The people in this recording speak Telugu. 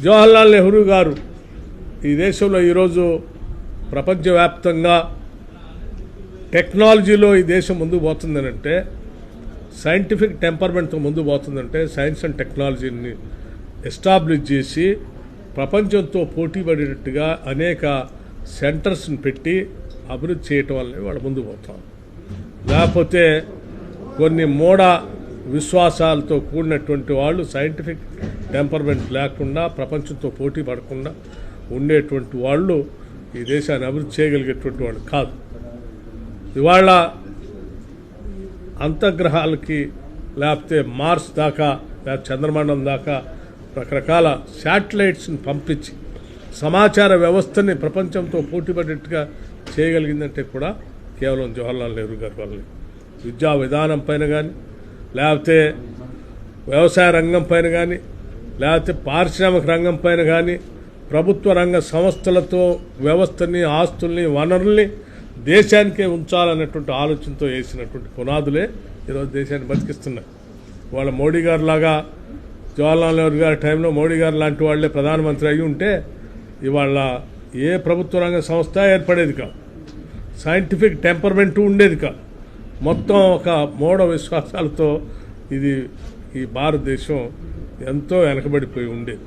జవహర్లాల్ నెహ్రూ గారు ఈ దేశంలో ఈరోజు ప్రపంచవ్యాప్తంగా టెక్నాలజీలో ఈ దేశం ముందుకు పోతుందనంటే, సైంటిఫిక్ టెంపర్మెంట్తో ముందుకు పోతుందంటే సైన్స్ అండ్ టెక్నాలజీని ఎస్టాబ్లిష్ చేసి ప్రపంచంతో పోటీ పడేటట్టుగా అనేక సెంటర్స్ని పెట్టి అభివృద్ధి చేయటం వల్లనే వాళ్ళు ముందుకు పోతాం. లేకపోతే కొన్ని మూఢ విశ్వాసాలతో కూడినటువంటి వాళ్ళు సైంటిఫిక్ టెంపర్మెంట్ లేకుండా ప్రపంచంతో పోటీ పడకుండా ఉండేటువంటి వాళ్ళు ఈ దేశాన్ని అభివృద్ధి చేయగలిగేటువంటి వాళ్ళు కాదు. ఇవాళ అంతర్గ్రహాలకి లేకపోతే మార్స్ దాకా లేకపోతే చంద్రమండలం దాకా రకరకాల శాటిలైట్స్ని పంపించి సమాచార వ్యవస్థని ప్రపంచంతో పోటీపడేట్టుగా చేయగలిగిందంటే కూడా కేవలం జవహర్లాల్ నెహ్రూ గారి వల్లే. విద్యా విధానం పైన కానీ, లేకపోతే వ్యవసాయ రంగం పైన కానీ, లేకపోతే పారిశ్రామిక రంగం పైన కానీ, ప్రభుత్వ రంగ సంస్థలతో వ్యవస్థని, ఆస్తుల్ని, వనరుల్ని దేశానికే ఉంచాలన్నటువంటి ఆలోచనతో వేసినటువంటి పునాదులే ఈరోజు దేశాన్ని బతికిస్తున్నాయి. వాళ్ళ మోడీ గారు లాగా జవహర్లాల్ నెహ్రూ గారి టైంలో మోడీ గారు లాంటి వాళ్ళే ప్రధానమంత్రి అయ్యి ఉంటే ఇవాళ ఏ ప్రభుత్వ రంగ సంస్థ ఏర్పడేది కాదు, సైంటిఫిక్ టెంపర్మెంట్ ఉండేది కాదు. మొత్తం ఒక మూఢ విశ్వాసాలతో ఈ భారతదేశం ఎంతో వెనకబడిపోయి ఉండేది.